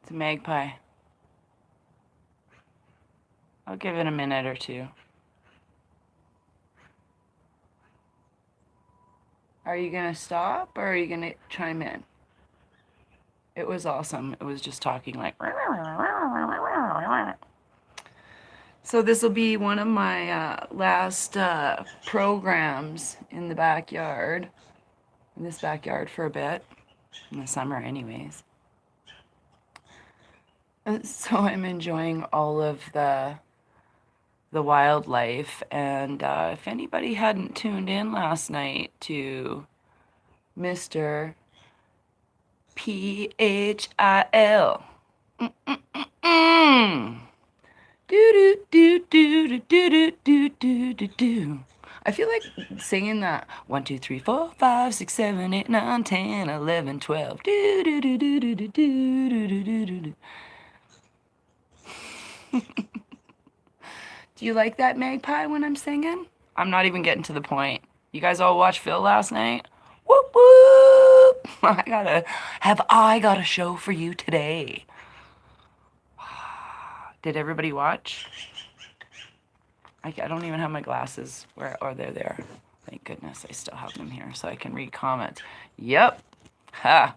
It's a magpie. I'll give it a minute or two. Are you gonna stop or are you gonna chime in? It was awesome. It was just talking like. So this will be one of my last programs in the backyard. In this backyard for a bit. In the summer anyways. So I'm enjoying all of the wildlife, and if anybody hadn't tuned in last night to Mr. PHIL. Do do do do do do do do do do. I feel like singing that 1, 2, 3, 4, 5, 6, 7, 8, 9, 10, 11, 12. Do do do do do do do do do do do. Do you like that magpie when I'm singing? I'm not even getting to the point. You guys all watch Phil last night? Whoop whoop! I got a show for you today. Did everybody watch? I don't even have my glasses. Where are they? There. Thank goodness I still have them here so I can read comments. Yep. Ha.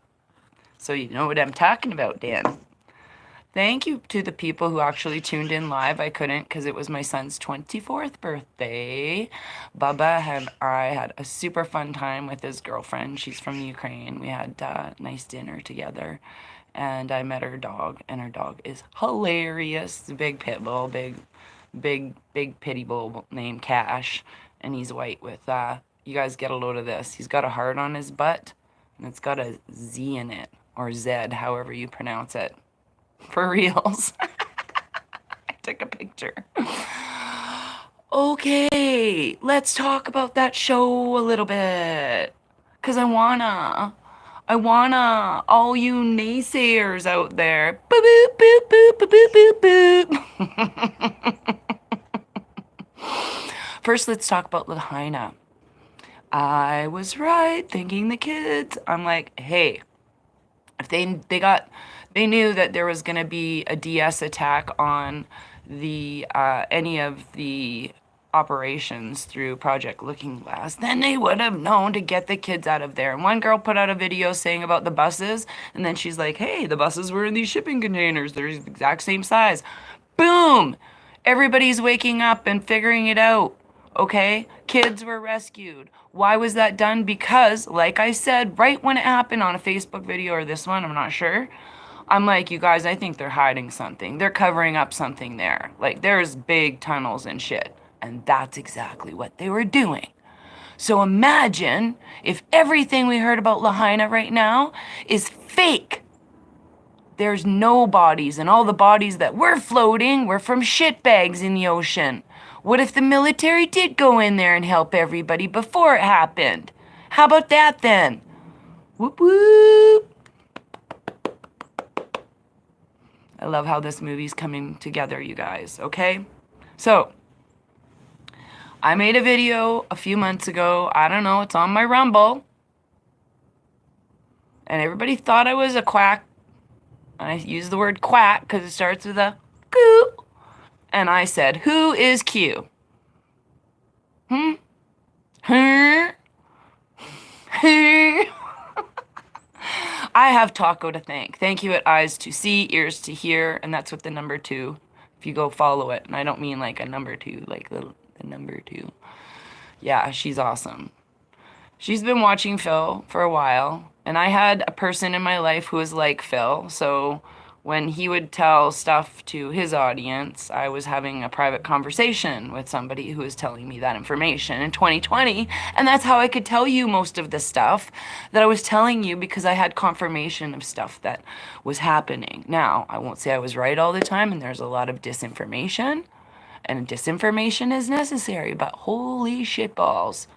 So you know what I'm talking about, Dan. Thank you to the people who actually tuned in live. I couldn't because it was my son's 24th birthday. Bubba and I had a super fun time with his girlfriend. She's from Ukraine. We had a nice dinner together. And I met her dog, and her dog is hilarious. It's a big pit bull, big pity bull named Cash. And he's white with, you guys get a load of this. He's got a heart on his butt, and it's got a Z in it, or Zed, however you pronounce it. For reals. I took a picture. Okay, let's talk about that show a little bit. Because I wanna, all you naysayers out there. Boop, boop, boop, boop, boop, boop, boop, boop. First, let's talk about Lahaina. I was right, thinking the kids. I'm like, hey, if they knew that there was going to be a DS attack on the any of the operations through Project Looking Glass, then they would have known to get the kids out of there. And one girl put out a video saying about the buses, and then she's like, hey, the buses were in these shipping containers. They're the exact same size. Boom! Everybody's waking up and figuring it out. Okay? Kids were rescued. Why was that done? Because, like I said, right when it happened on a Facebook video or this one, I'm not sure. I'm like, you guys, I think they're hiding something. They're covering up something there. Like, there's big tunnels and shit. And that's exactly what they were doing. So imagine if everything we heard about Lahaina right now is fake. There's no bodies, and all the bodies that were floating were from shitbags in the ocean. What if the military did go in there and help everybody before it happened? How about that then? Whoop whoop. I love how this movie's coming together, you guys, okay? So, I made a video a few months ago. I don't know, it's on my Rumble. And everybody thought I was a quack. And I use the word quack because it starts with a coo. And I said, who is Q? I have Taco to thank. Thank you at eyes to see, ears to hear, and that's with the number 2. If you go follow it, and I don't mean like a number 2, like the number 2. Yeah, she's awesome. She's been watching Phil for a while, and I had a person in my life who was like Phil, so when he would tell stuff to his audience, I was having a private conversation with somebody who was telling me that information in 2020, and that's how I could tell you most of the stuff that I was telling you because I had confirmation of stuff that was happening. Now, I won't say I was right all the time, and there's a lot of disinformation, and disinformation is necessary, but holy shitballs.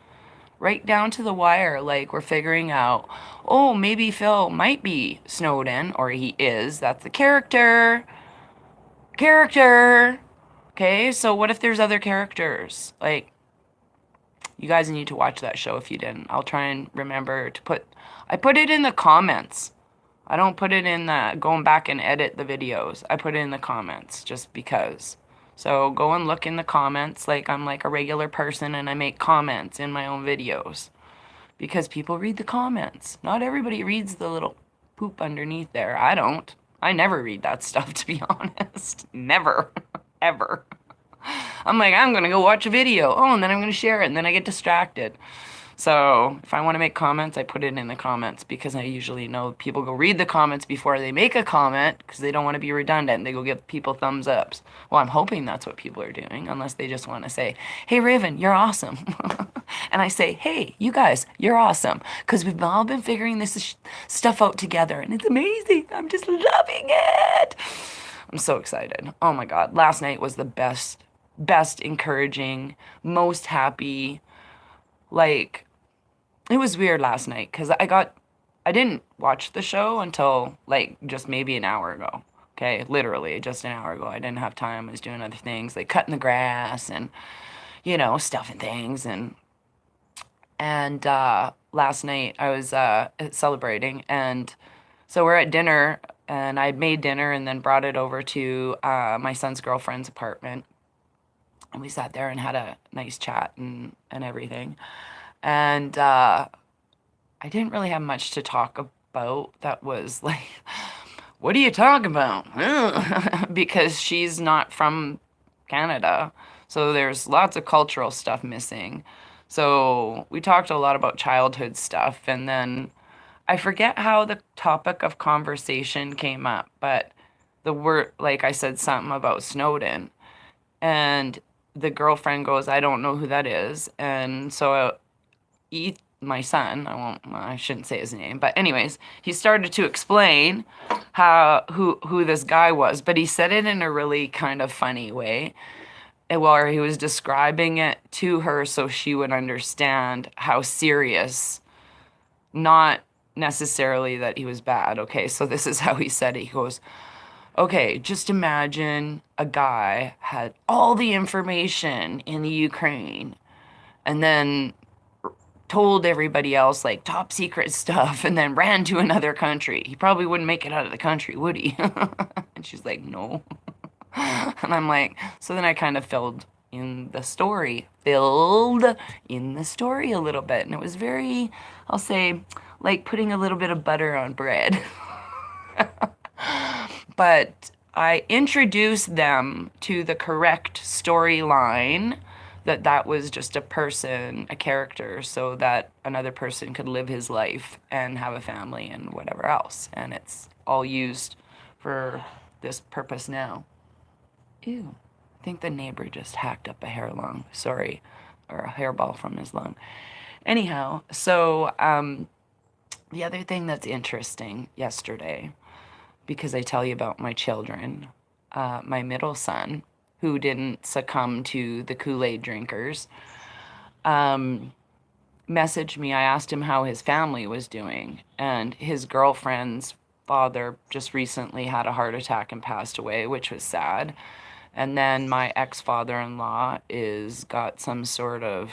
Right down to the wire, like we're figuring out, oh, maybe Phil might be Snowden, or he is. That's the character. Okay, so what if there's other characters? Like, you guys need to watch that show if you didn't. I'll try and remember to I put it in the comments. I don't put it in the going back and edit the videos. I put it in the comments just because. So go and look in the comments like I'm like a regular person and I make comments in my own videos because people read the comments. Not everybody reads the little poop underneath there. I don't. I never read that stuff, to be honest. Never. Ever. I'm like, I'm going to go watch a video. Oh, and then I'm going to share it, and then I get distracted. So if I want to make comments, I put it in the comments because I usually know people go read the comments before they make a comment because they don't want to be redundant. They go give people thumbs ups. Well, I'm hoping that's what people are doing, unless they just want to say, hey, Raven, you're awesome. And I say, hey, you guys, you're awesome. Because we've all been figuring this stuff out together, and it's amazing. I'm just loving it. I'm so excited. Oh my God. Last night was the best encouraging, most happy. Like, it was weird last night because I didn't watch the show until like just maybe an hour ago. Okay, literally just an hour ago. I didn't have time. I was doing other things like cutting the grass and, stuffing things. And last night I was celebrating. And so we're at dinner and I'd made dinner and then brought it over to my son's girlfriend's apartment. And we sat there and had a nice chat and everything. And I didn't really have much to talk about that was like, what do you talk about? Because she's not from Canada. So there's lots of cultural stuff missing. So we talked a lot about childhood stuff. And then I forget how the topic of conversation came up, but the word, like I said, something about Snowden. And the girlfriend goes, I don't know who that is. And so my son, I shouldn't say his name, but anyways, he started to explain who this guy was, but he said it in a really kind of funny way, where he was describing it to her so she would understand how serious, not necessarily that he was bad. Okay, so this is how he said it. He goes, okay, just imagine a guy had all the information in the Ukraine and then told everybody else like top secret stuff and then ran to another country. He probably wouldn't make it out of the country, would he? And she's like, no. And I'm like, so then I kind of filled in the story a little bit. And it was very, I'll say, like putting a little bit of butter on bread. But I introduced them to the correct storyline, that was just a person, a character, so that another person could live his life and have a family and whatever else. And it's all used for this purpose now. Ew. I think the neighbor just hacked up a hair lung. Sorry. Or a hairball from his lung. Anyhow, so the other thing that's interesting yesterday, because I tell you about my children, my middle son, who didn't succumb to the Kool-Aid drinkers, messaged me. I asked him how his family was doing, and his girlfriend's father just recently had a heart attack and passed away, which was sad. And then my ex-father-in-law got some sort of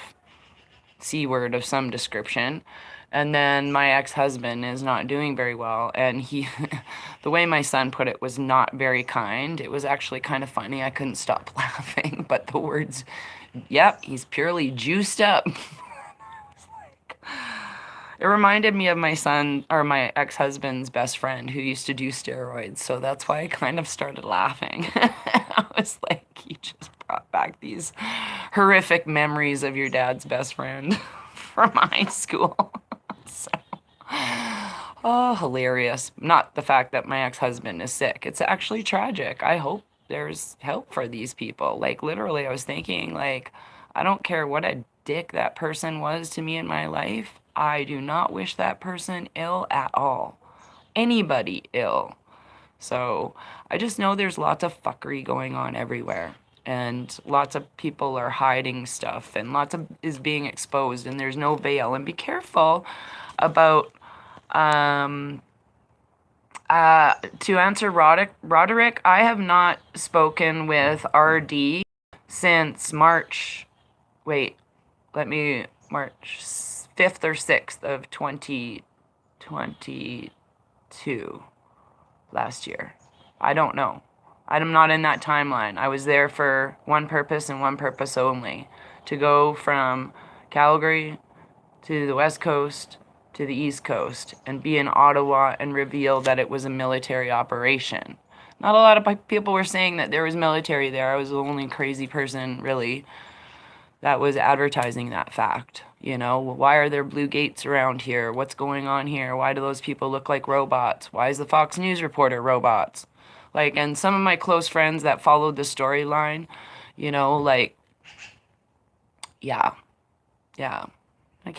C word of some description. And then my ex-husband is not doing very well. And the way my son put it was not very kind. It was actually kind of funny. I couldn't stop laughing. But the words, yep, he's purely juiced up. It reminded me of my son, or my ex-husband's best friend who used to do steroids. So that's why I kind of started laughing. I was like, you just brought back these horrific memories of your dad's best friend from high school. So, oh, hilarious. Not the fact that my ex-husband is sick. It's actually tragic. I hope there's help for these people. Like, literally, I was thinking, like, I don't care what a dick that person was to me in my life. I do not wish that person ill at all. Anybody ill. So I just know there's lots of fuckery going on everywhere. And lots of people are hiding stuff. And lots of is being exposed. And there's no veil. And be careful about... to answer Roderick, I have not spoken with RD since March... Wait, March 5th or 6th of 2022. last year. I don't know. I'm not in that timeline. I was there for one purpose and one purpose only, to go from Calgary to the West Coast to the East Coast and be in Ottawa and reveal that it was a military operation. Not a lot of people were saying that there was military there. I was the only crazy person, really, that was advertising that fact. You know, why are there blue gates around here? What's going on here? Why do those people look like robots? Why is the Fox News reporter robots? Like, and some of my close friends that followed the storyline, you know, like, yeah, yeah. I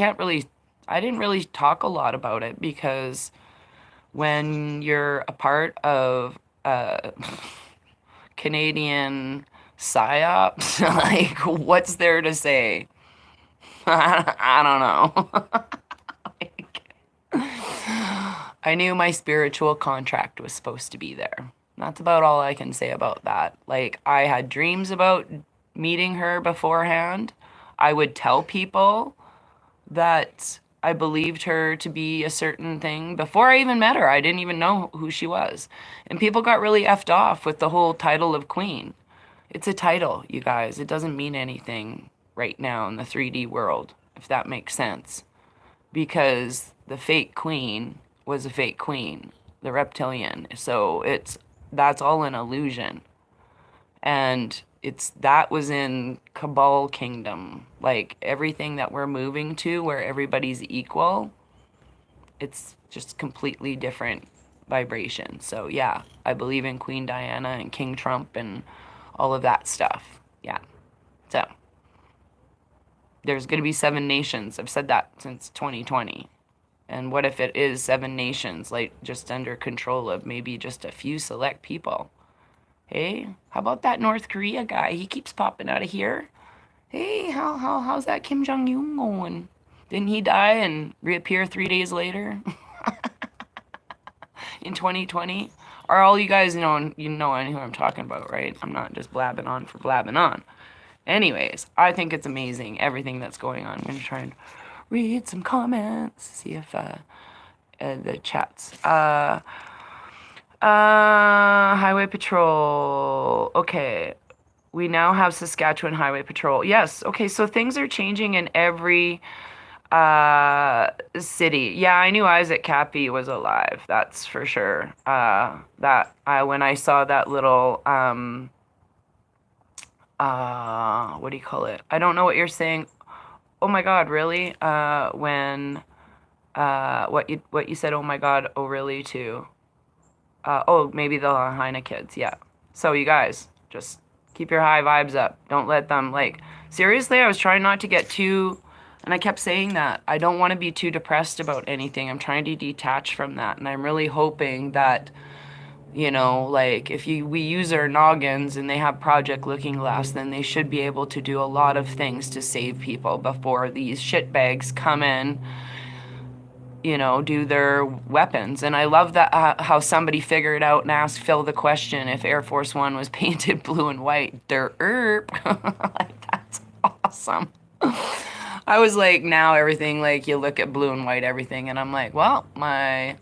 didn't really talk a lot about it because when you're a part of Canadian psyops, like, what's there to say? I don't know. Like, I knew my spiritual contract was supposed to be there. That's about all I can say about that. Like, I had dreams about meeting her beforehand. I would tell people that I believed her to be a certain thing before I even met her. I didn't even know who she was. And people got really effed off with the whole title of queen. It's a title, you guys. It doesn't mean anything right now in the 3D world, if that makes sense. Because the fake queen was a fake queen, the reptilian. So that's all an illusion. And that was in Cabal Kingdom. Like, everything that we're moving to where everybody's equal, it's just completely different vibration. So yeah, I believe in Queen Diana and King Trump and all of that stuff. Yeah. So there's going to be 7 nations. I've said that since 2020. And what if it is 7 nations, like, just under control of maybe just a few select people? Hey, how about that North Korea guy? He keeps popping out of here. Hey, how's that Kim Jong-un going? Didn't he die and reappear 3 days later in 2020? Are all you guys know who I'm talking about, right? I'm not just blabbing on for blabbing on. Anyways, I think it's amazing, everything that's going on. I'm going to try and read some comments, see if the chats. Highway Patrol. Okay. We now have Saskatchewan Highway Patrol. Yes. Okay. So things are changing in every city. Yeah, I knew Isaac Cappy was alive. That's for sure. When I saw that little what do you call it? I don't know what you're saying. Oh my God, really? When what you said? Oh my God, oh really too? Oh, maybe the Lahaina kids, yeah. So you guys, just keep your high vibes up. Don't let them, like, seriously, I was trying not to get too, and I kept saying that. I don't want to be too depressed about anything. I'm trying to detach from that, and I'm really hoping that, you know, like, if we use our noggins and they have Project Looking Glass, then they should be able to do a lot of things to save people before these shitbags come in, you know, do their weapons. And I love that how somebody figured out and asked Phil the question if Air Force One was painted blue and white. Derp. Like, that's awesome. I was like, now everything, like, you look at blue and white everything, and I'm like, well, my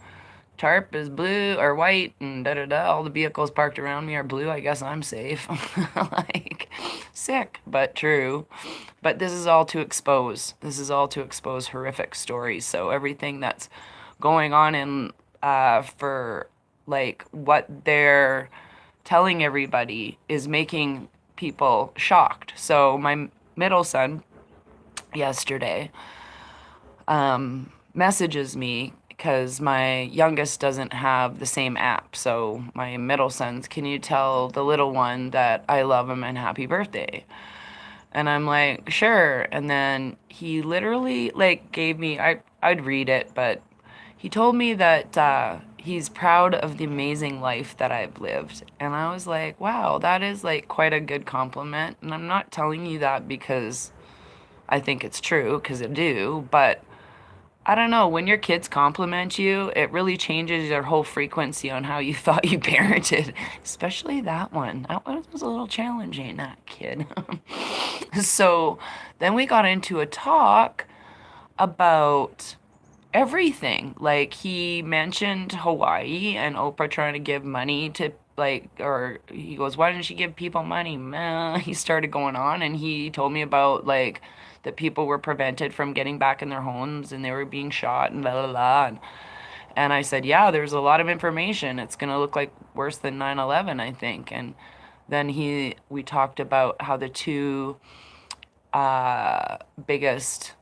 tarp is blue or white, and da da da. All the vehicles parked around me are blue. I guess I'm safe. Like, sick, but true. But this is all to expose. This is all to expose horrific stories. So everything that's going on in for, like, what they're telling everybody is making people shocked. So my middle son yesterday messages me because my youngest doesn't have the same app. So my middle son's, can you tell the little one that I love him and happy birthday? And I'm like, sure. And then he literally, like, gave me, I'd read it, but he told me that he's proud of the amazing life that I've lived. And I was like, wow, that is, like, quite a good compliment. And I'm not telling you that because I think it's true, because I do, but I don't know, when your kids compliment you, it really changes your whole frequency on how you thought you parented, especially that one. That one was a little challenging, that kid. So then we got into a talk about everything. Like he mentioned Hawaii and Oprah trying to give money to like, or he goes, why didn't she give people money? He started going on and he told me about like that people were prevented from getting back in their homes and they were being shot and la la la. And I said, yeah, there's a lot of information. It's going to look like worse than 9/11, I think. And then we talked about how the two biggest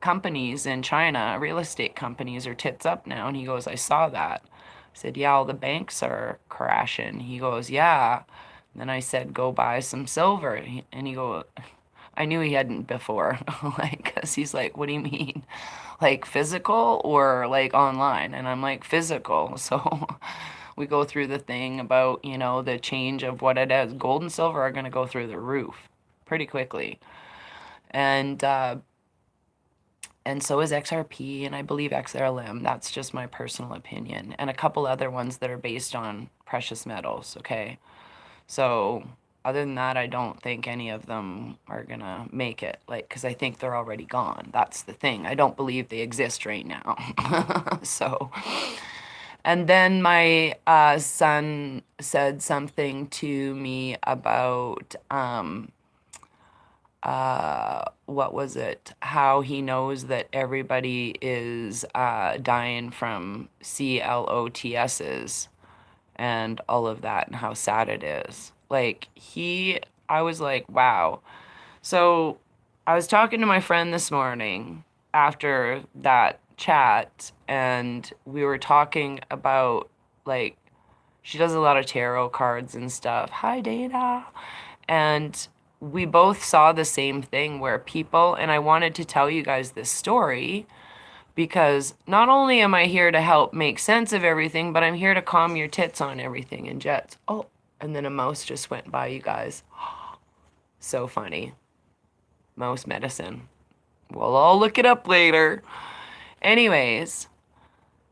companies in China, real estate companies, are tits up now. And he goes, I saw that. I said, yeah, all the banks are crashing. He goes, yeah. And then I said, go buy some silver. And he goes, I knew he hadn't before, like, cause he's like, what do you mean? Like physical or like online? And I'm like, physical. So we go through the thing about, the change of what it is. Gold and silver are going to go through the roof pretty quickly. And so is XRP, and I believe XLM. That's just my personal opinion. And a couple other ones that are based on precious metals, okay? So other than that, I don't think any of them are gonna make it, like, because I think they're already gone. That's the thing. I don't believe they exist right now. So, and then my son said something to me about, what was it? How he knows that everybody is dying from CLOTSs and all of that and how sad it is. Like, I was like, wow. So I was talking to my friend this morning after that chat, and we were talking about, like, she does a lot of tarot cards and stuff. Hi, Dana. And we both saw the same thing where people, and I wanted to tell you guys this story because not only am I here to help make sense of everything, but I'm here to calm your tits on everything and jets. Oh, and then a mouse just went by, you guys. So funny. Mouse medicine. We'll all look it up later. Anyways,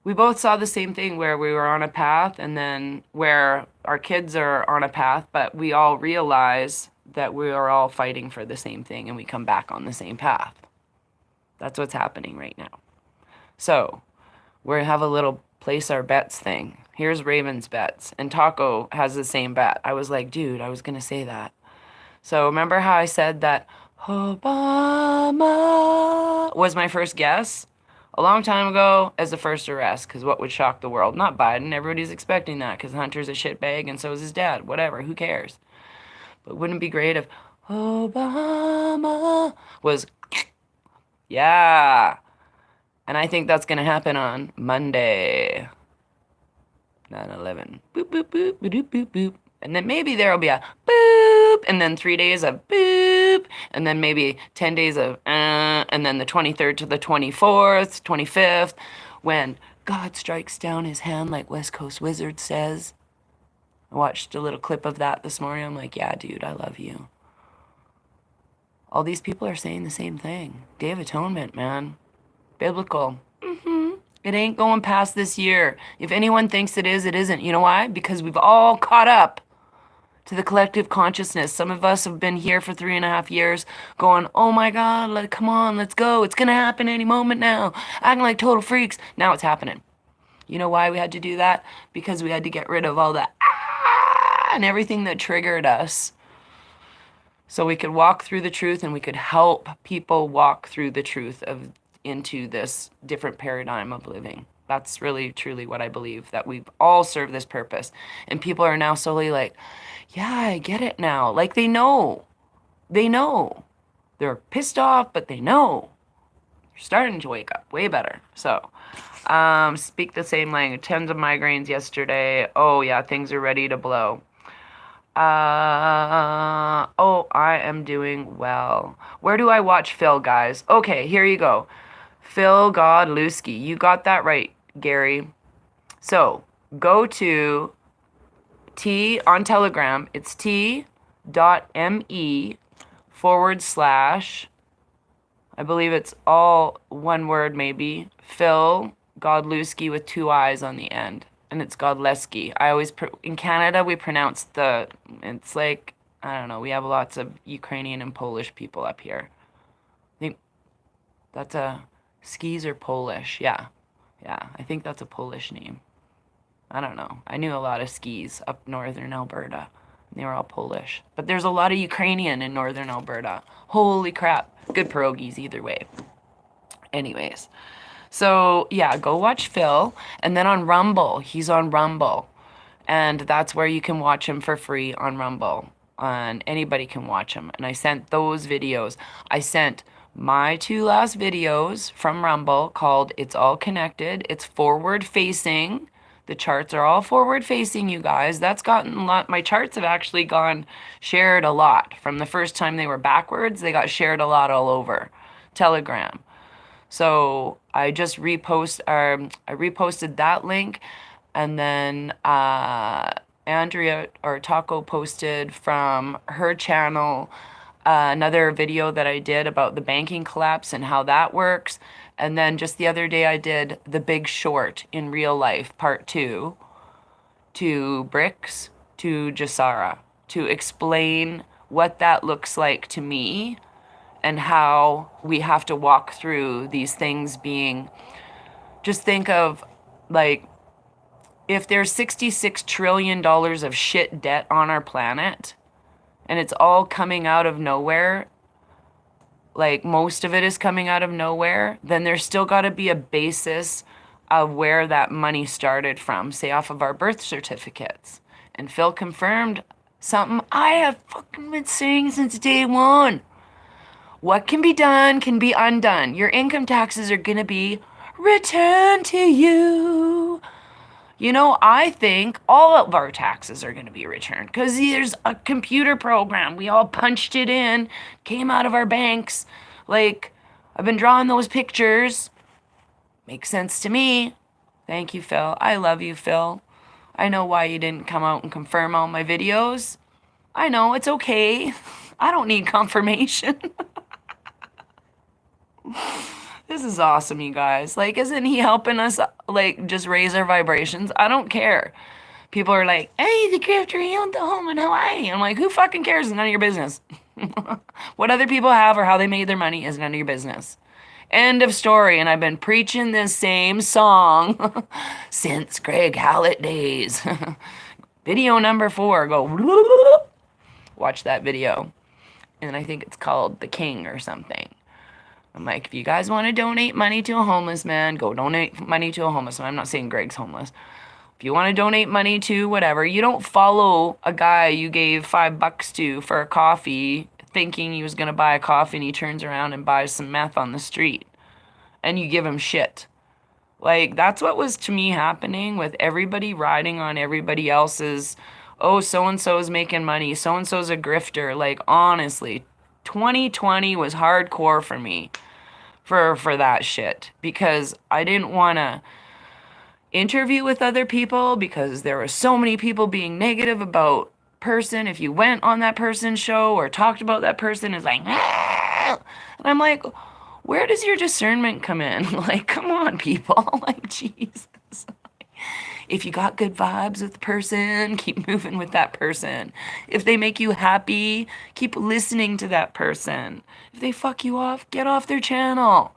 we both saw the same thing where we were on a path and then where our kids are on a path, but we all realize that we are all fighting for the same thing and we come back on the same path. That's what's happening right now. So we have a little place our bets thing. Here's Raven's bets. And Taco has the same bet. I was like, dude, I was going to say that. So remember how I said that Obama was my first guess? A long time ago as the first arrest, because what would shock the world? Not Biden. Everybody's expecting that because Hunter's a shitbag and so is his dad. Whatever. Who cares? But wouldn't it be great if Obama was, yeah. And I think that's going to happen on Monday, 9/11. Boop, boop, boop, boop, boop, boop. And then maybe there'll be a boop, and then 3 days of boop, and then maybe 10 days of and then the 23rd to the 24th, 25th, when God strikes down his hand like West Coast Wizard says. I watched a little clip of that this morning. I'm like, yeah, dude, I love you. All these people are saying the same thing. Day of Atonement, man. Biblical. It ain't going past this year. If anyone thinks it is, it isn't. You know why? Because we've all caught up to the collective consciousness. Some of us have been here for 3.5 years going, oh my God, come on, let's go. It's going to happen any moment now. Acting like total freaks. Now it's happening. You know why we had to do that? Because we had to get rid of all the and everything that triggered us. So we could walk through the truth and we could help people walk through the truth into this different paradigm of living. That's really, truly what I believe, that we've all served this purpose. And people are now slowly like, yeah, I get it now. Like they know. They know. They're pissed off, but they know. They're starting to wake up way better. So, speak the same language. Tons of migraines yesterday. Oh, yeah, things are ready to blow. I am doing well. Where do I watch Phil, guys? Okay, here you go. Phil Godlewski. You got that right, Gary. So, go to T on Telegram. It's t.me / I believe it's all one word maybe. Phil Godlewski with 2 I's on the end. And it's Godleski. I always, in Canada, we pronounce it's like, I don't know, we have lots of Ukrainian and Polish people up here. I think that's a Skis are Polish. Yeah. Yeah. I think that's a Polish name. I don't know. I knew a lot of skis up northern Alberta. They were all Polish. But there's a lot of Ukrainian in northern Alberta. Holy crap. Good pierogies either way. Anyways. So, yeah, go watch Phil. And then on Rumble, he's on Rumble. And that's where you can watch him for free on Rumble. And anybody can watch him. And I sent those videos. I sent my 2 last videos from Rumble called It's All Connected. It's forward facing. The charts are all forward facing, you guys. That's gotten a lot. My charts have actually gone shared a lot. From the first time they were backwards, they got shared a lot all over Telegram. So I just I reposted that link, and then Andrea or Taco posted from her channel another video that I did about the banking collapse and how that works. And then just the other day I did The Big Short in real life, part 2, to Bricks, to Jasara, to explain what that looks like to me and how we have to walk through these things being, just think of like, if there's $66 trillion of shit debt on our planet and it's all coming out of nowhere, like most of it is coming out of nowhere, then there's still got to be a basis of where that money started from, say off of our birth certificates. And Phil confirmed something I have fucking been saying since day one. What can be done can be undone. Your income taxes are going to be returned to you. You know, I think all of our taxes are going to be returned because there's a computer program. We all punched it in, came out of our banks. Like, I've been drawing those pictures. Makes sense to me. Thank you, Phil. I love you, Phil. I know why you didn't come out and confirm all my videos. I know, it's okay. I don't need confirmation. This is awesome, you guys. Like, isn't he helping us, like, just raise our vibrations? I don't care. People are like, hey, the grifter healed the home in Hawaii. I'm like, who fucking cares? It's none of your business. What other people have or how they made their money is none of your business. End of story. And I've been preaching this same song since Greg Hallett days. Video number 4. Go watch that video. And I think it's called The King or something. I'm like, if you guys want to donate money to a homeless man, go donate money to a homeless man. I'm not saying Greg's homeless. If you want to donate money to whatever, you don't follow a guy you gave $5 to for a coffee thinking he was going to buy a coffee and he turns around and buys some meth on the street and you give him shit. Like, that's what was to me happening with everybody riding on everybody else's, oh, so-and-so is making money, so-and-so's a grifter. Like, honestly, 2020 was hardcore for me for that shit because I didn't want to interview with other people because there were so many people being negative about person. If you went on that person's show or talked about that person, it's like, ah! And I'm like, where does your discernment come in? Like, come on, people. Like, Jesus. If you got good vibes with the person, keep moving with that person. If they make you happy, keep listening to that person. If they fuck you off, get off their channel.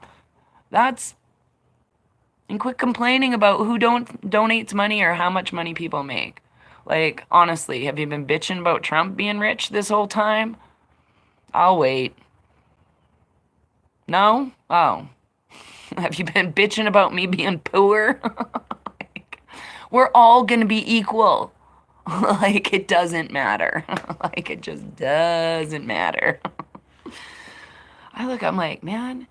And quit complaining about who donates money or how much money people make. Like, honestly, have you been bitching about Trump being rich this whole time? I'll wait. No? Oh. Have you been bitching about me being poor? We're all going to be equal. Like, it doesn't matter. Like, it just doesn't matter. I'm like, man,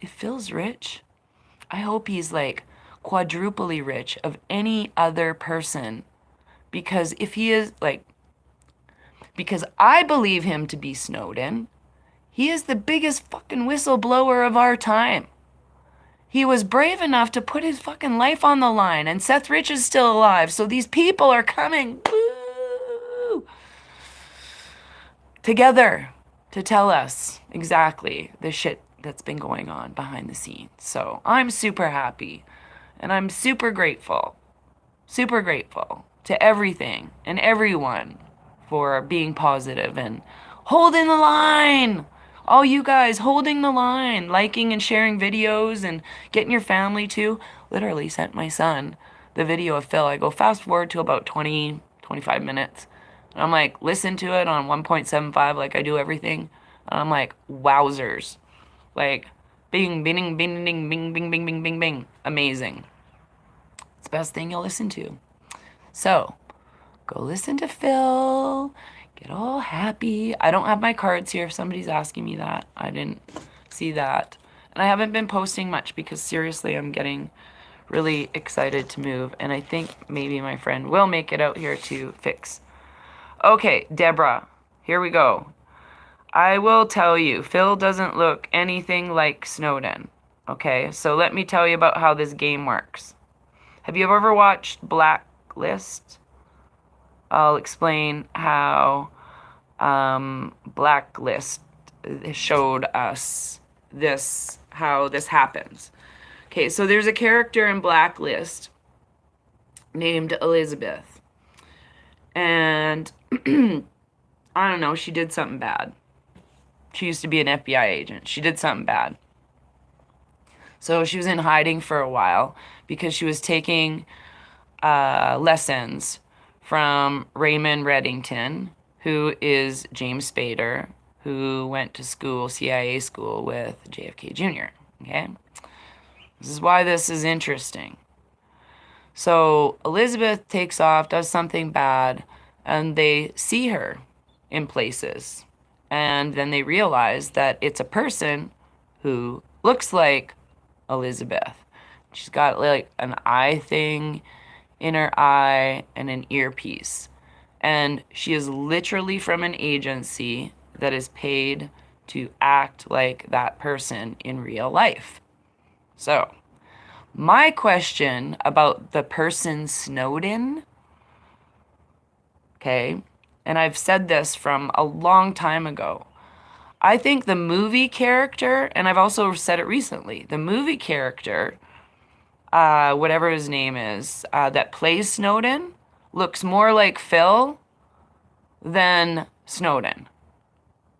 if Phil's rich, I hope he's like quadruply rich of any other person. Because if he is like, because I believe him to be Snowden, he is the biggest fucking whistleblower of our time. He was brave enough to put his fucking life on the line, and Seth Rich is still alive, so these people are coming woo, together to tell us exactly the shit that's been going on behind the scenes. So I'm super happy, and I'm super grateful to everything and everyone for being positive and holding the line. All you guys holding the line, liking and sharing videos and getting your family to. Literally sent my son the video of Phil. I go fast forward to about 20, 25 minutes. And I'm like, listen to it on 1.75 like I do everything. And I'm like, wowzers. Like, bing, bing, bing, bing, bing, bing, bing, bing, bing, bing. Amazing. It's the best thing you'll listen to. So, go listen to Phil. Get all happy. I don't have my cards here if somebody's asking me that. I didn't see that. And I haven't been posting much because seriously, I'm getting really excited to move. And I think maybe my friend will make it out here to fix. Okay, Deborah, here we go. I will tell you, Phil doesn't look anything like Snowden. Okay, so let me tell you about how this game works. Have you ever watched Blacklist? I'll explain how Blacklist showed us this, how this happens. Okay, so there's a character in Blacklist named Elizabeth. And I don't know, she did something bad. She used to be an FBI agent. She did something bad. So she was in hiding for a while because she was taking lessons from Raymond Reddington, who is James Spader, who went to school, CIA school, with JFK Jr., okay? This is why this is interesting. So Elizabeth takes off, does something bad, and they see her in places. And then they realize that it's a person who looks like Elizabeth. She's got like an eye thing in her eye and an earpiece. And she is literally from an agency that is paid to act like that person in real life. So, my question about the person Snowden, okay, and I've said this from a long time ago. I think the movie character, and I've also said it recently, the movie character, whatever his name is, that plays Snowden, looks more like Phil than Snowden.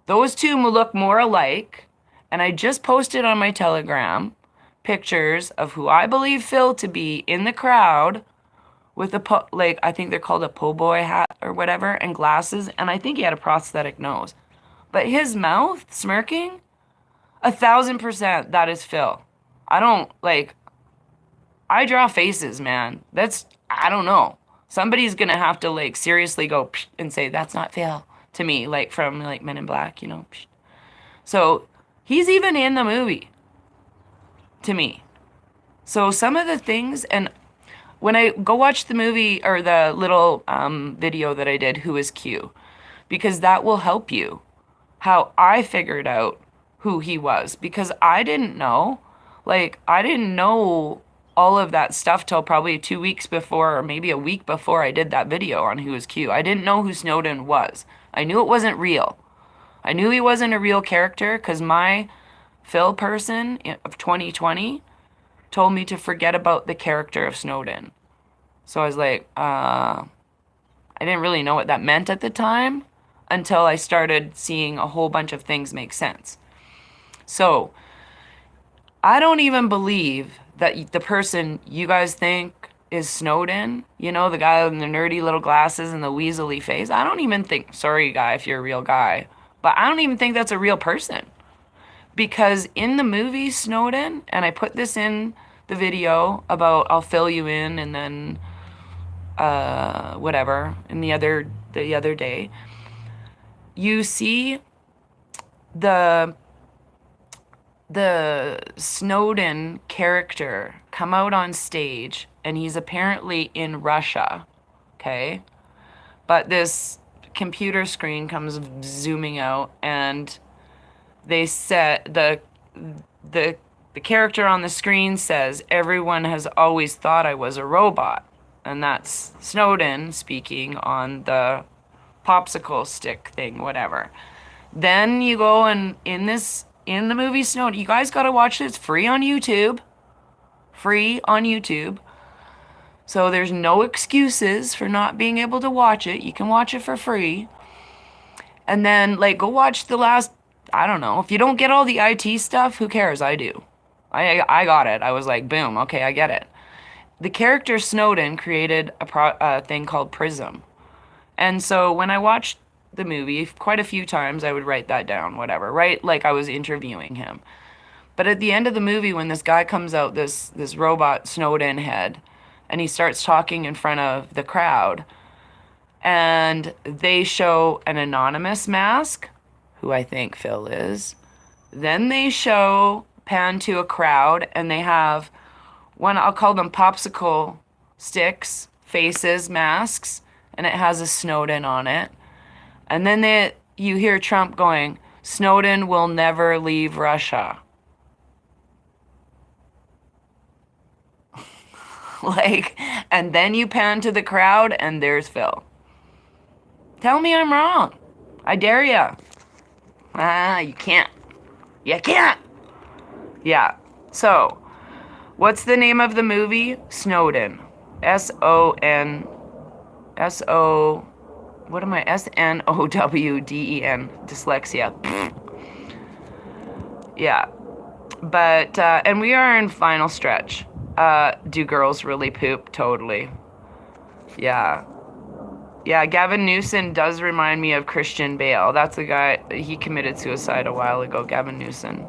Those two look more alike, and I just posted on my Telegram pictures of who I believe Phil to be in the crowd with a, like, I think they're called a po' boy hat or whatever, and glasses, and I think he had a prosthetic nose. But his mouth, smirking, 1,000% that is Phil. I don't, like, I draw faces, man. That's, I don't know. Somebody's gonna have to, like, seriously go psh, and say, that's not Phil, to me, like, from, like, Men in Black, you know? Psh. So, he's even in the movie, to me. So, some of the things, and when I go watch the movie, or the little video that I did, Who is Q? Because that will help you. How I figured out who he was. Because I didn't know. Like, I didn't know all of that stuff till probably 2 weeks before, or maybe a week before I did that video on Who is Q. I didn't know who Snowden was. I knew it wasn't real. I knew he wasn't a real character because my Phil person of 2020 told me to forget about the character of Snowden. So I was like, I didn't really know what that meant at the time until I started seeing a whole bunch of things make sense. So I don't even believe that the person you guys think is Snowden, you know, the guy with the nerdy little glasses and the weaselly face. I don't even think, sorry guy if you're a real guy, but I don't even think that's a real person. Because in the movie Snowden, and I put this in the video about I'll fill you in and then whatever, in the other day, you see the Snowden character come out on stage, and he's apparently in Russia, okay? But this computer screen comes zooming out, and they said the character on the screen says, everyone has always thought I was a robot. And that's Snowden speaking on the popsicle stick thing, whatever. Then you go and in the movie Snowden, you guys got to watch it. It's free on YouTube. Free on YouTube. So there's no excuses for not being able to watch it. You can watch it for free. And then, like, go watch the last, I don't know. If you don't get all the IT stuff, who cares? I do. I got it. I was like, boom, okay, I get it. The character Snowden created a thing called Prism. And so when I watched the movie, quite a few times I would write that down, whatever, right? Like I was interviewing him. But at the end of the movie, when this guy comes out, this robot Snowden head, and he starts talking in front of the crowd, and they show an anonymous mask, who I think Phil is. Then they show pan to a crowd, and they have one, I'll call them popsicle sticks, faces, masks, and it has a Snowden on it. And then you hear Trump going, Snowden will never leave Russia. Like, and then you pan to the crowd, and there's Phil. Tell me I'm wrong. I dare ya. You can't. You can't. Yeah. So, what's the name of the movie? Snowden. S-O-N. S-O... What am I? S-N-O-W-D-E-N. Dyslexia. Yeah. But, and we are in final stretch. Do girls really poop? Totally. Yeah. Yeah, Gavin Newsom does remind me of Christian Bale. That's the guy, he committed suicide a while ago, Gavin Newsom.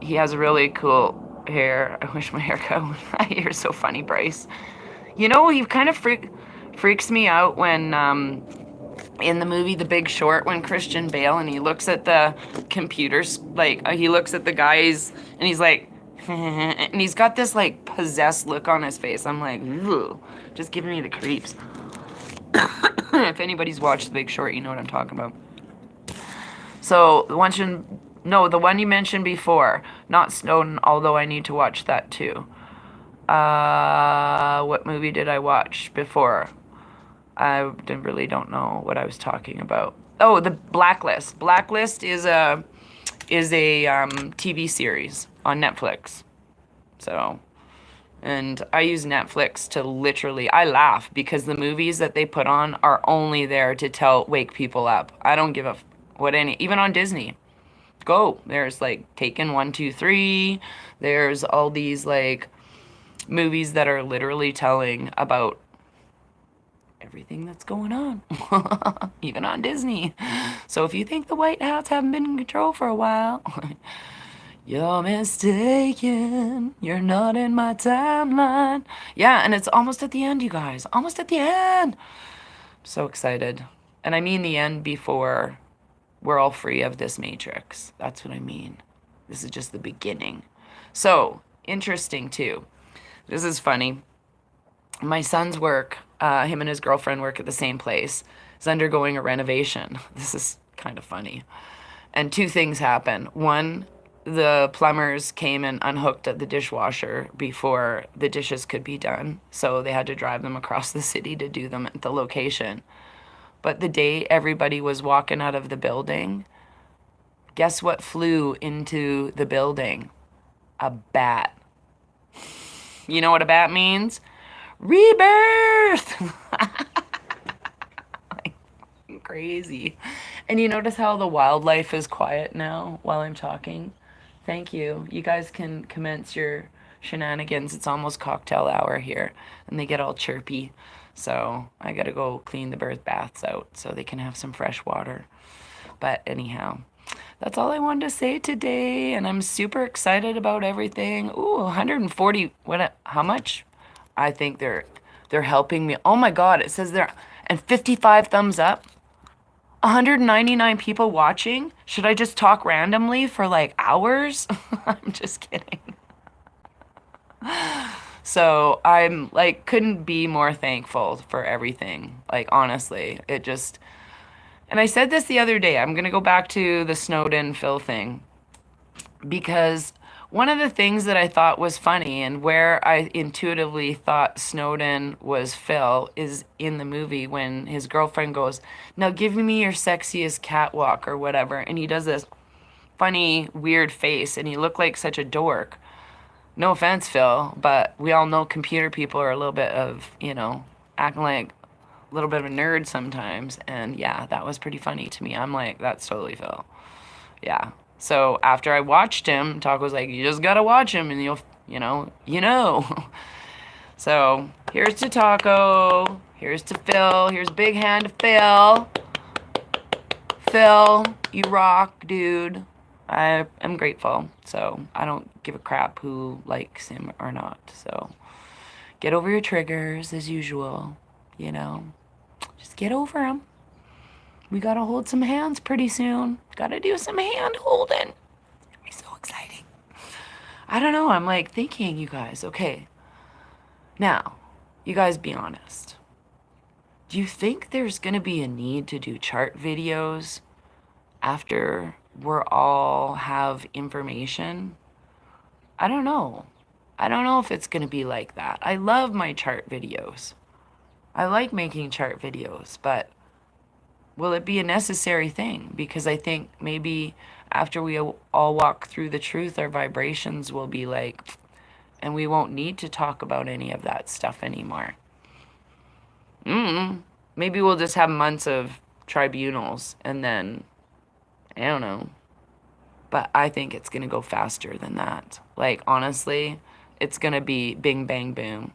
He has really cool hair. I wish my haircut was... My hair's so funny, Bryce. You know, he kind of freaks me out when, in the movie The Big Short, when Christian Bale, and he looks at the computers, like, he looks at the guys, and he's like, and he's got this, like, possessed look on his face. I'm like, ugh, just giving me the creeps. If anybody's watched The Big Short, you know what I'm talking about. So, the one you mentioned before, not Snowden, although I need to watch that too. What movie did I watch before? I really don't know what I was talking about. Oh, The Blacklist. Blacklist is a TV series on Netflix. So, and I use Netflix to literally, I laugh because the movies that they put on are only there to wake people up. I don't give a even on Disney. Go. There's like Taken 1, 2, 3. There's all these like movies that are literally telling about everything that's going on, even on Disney. So if you think the White Hats haven't been in control for a while, you're mistaken. You're not in my timeline. Yeah, and it's almost at the end, you guys. Almost at the end. So excited. And I mean the end before we're all free of this matrix. That's what I mean. This is just the beginning. So, interesting too. This is funny. My son's work, him and his girlfriend work at the same place, is undergoing a renovation. This is kind of funny. And two things happen. One, the plumbers came and unhooked the dishwasher before the dishes could be done. So they had to drive them across the city to do them at the location. But the day everybody was walking out of the building, guess what flew into the building? A bat. You know what a bat means? Rebirth! Crazy. And you notice how the wildlife is quiet now while I'm talking? Thank you. You guys can commence your shenanigans. It's almost cocktail hour here, and they get all chirpy. So I gotta go clean the birth baths out so they can have some fresh water. But anyhow, that's all I wanted to say today, and I'm super excited about everything. Ooh, 140, how much? I think they're helping me. Oh my God, it says there, and 55 thumbs up. 199 people watching. Should I just talk randomly for like hours? I'm just kidding. So I'm like, couldn't be more thankful for everything. Like, honestly, it just, and I said this the other day, I'm going to go back to the Snowden Phil thing, because one of the things that I thought was funny and where I intuitively thought Snowden was Phil is in the movie when his girlfriend goes, now give me your sexiest catwalk or whatever. And he does this funny, weird face and he looked like such a dork. No offense, Phil, but we all know computer people are a little bit of, acting like a little bit of a nerd sometimes. And yeah, that was pretty funny to me. I'm like, that's totally Phil. Yeah. So after I watched him, Taco's like, you just gotta watch him and you'll. So here's to Taco. Here's to Phil. Here's big hand to Phil. Phil, you rock, dude. I am grateful. So I don't give a crap who likes him or not. So get over your triggers as usual. Just get over them. We gotta hold some hands pretty soon. Gotta do some hand holding. It's gonna be so exciting. I don't know. I'm like thinking, you guys, okay. Now, you guys be honest. Do you think there's gonna be a need to do chart videos after we're all have information? I don't know. I don't know if it's gonna be like that. I love my chart videos. I like making chart videos, but will it be a necessary thing? Because I think maybe after we all walk through the truth, our vibrations will be like, and we won't need to talk about any of that stuff anymore. Maybe we'll just have months of tribunals and then, I don't know. But I think it's going to go faster than that. Like, honestly, it's going to be bing, bang, boom.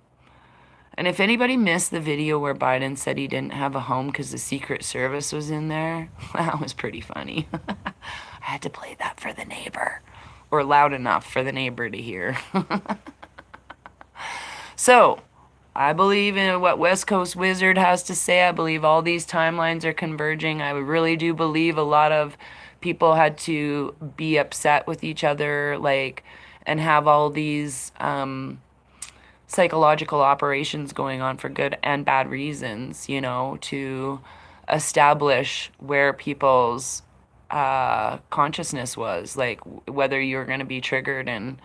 And if anybody missed the video where Biden said he didn't have a home because the Secret Service was in there, that was pretty funny. I had to play that for the neighbor, or loud enough for the neighbor to hear. So, I believe in what West Coast Wizard has to say. I believe all these timelines are converging. I really do believe a lot of people had to be upset with each other, like, and have all these psychological operations going on for good and bad reasons, to establish where people's consciousness was, like whether you're going to be triggered and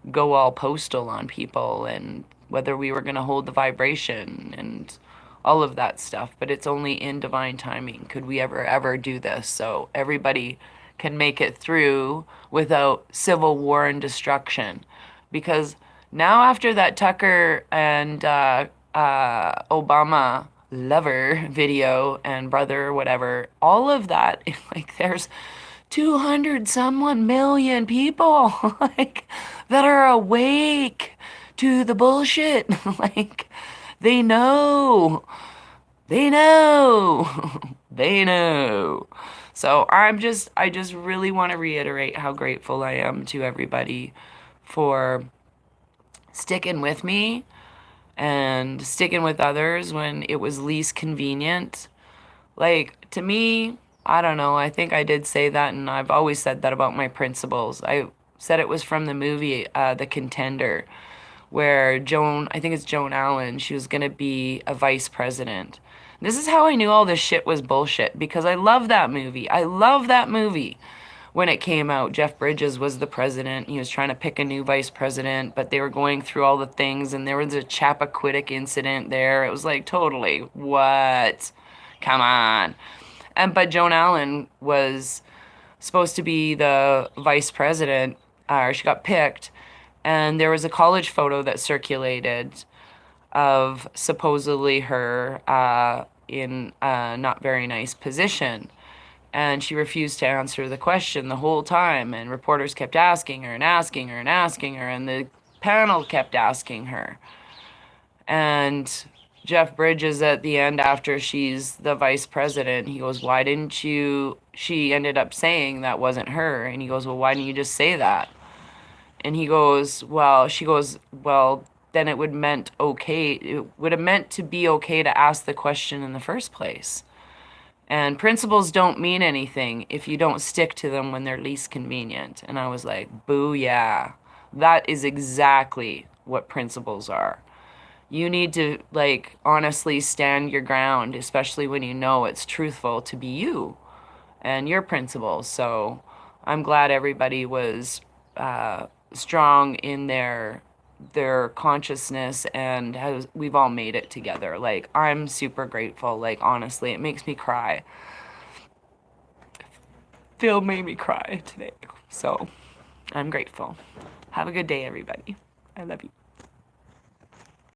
go all postal on people, and whether we were going to hold the vibration and all of that stuff. But it's only in divine timing could we ever do this, so everybody can make it through without civil war and destruction. Because now, after that Tucker and Obama lover video and brother, whatever, all of that, like, there's 200 someone million people like that are awake to the bullshit. Like, they know. They know. They know. So I just really want to reiterate how grateful I am to everybody for sticking with me and sticking with others when it was least convenient. Like, to me, I don't know, I think I did say that, and I've always said that about my principles. I said it was from the movie The Contender, where I think it's Joan Allen, she was going to be a vice president. This is how I knew all this shit was bullshit, because I love that movie. I love that movie. When it came out, Jeff Bridges was the president. He was trying to pick a new vice president, but they were going through all the things, and there was a Chappaquiddick incident there. It was like, totally, what? Come on. But Joan Allen was supposed to be the vice president, or she got picked, and there was a college photo that circulated of supposedly her in a not very nice position. And she refused to answer the question the whole time, and reporters kept asking her and asking her and asking her, and the panel kept asking her. And Jeff Bridges, at the end, after she's the vice president, he goes, why didn't you, she ended up saying that wasn't her, and he goes, well, why didn't you just say that? And he goes, well, she goes, well, then it would have meant to be okay to ask the question in the first place. And principles don't mean anything if you don't stick to them when they're least convenient. And I was like, boo, yeah. That is exactly what principles are. You need to, like, honestly stand your ground, especially when you know it's truthful to be you and your principles. So I'm glad everybody was strong in their consciousness, and we've all made it together. Like, I'm super grateful. Like, honestly, it makes me cry. Phil made me cry today. So I'm grateful. Have a good day, everybody. I love you.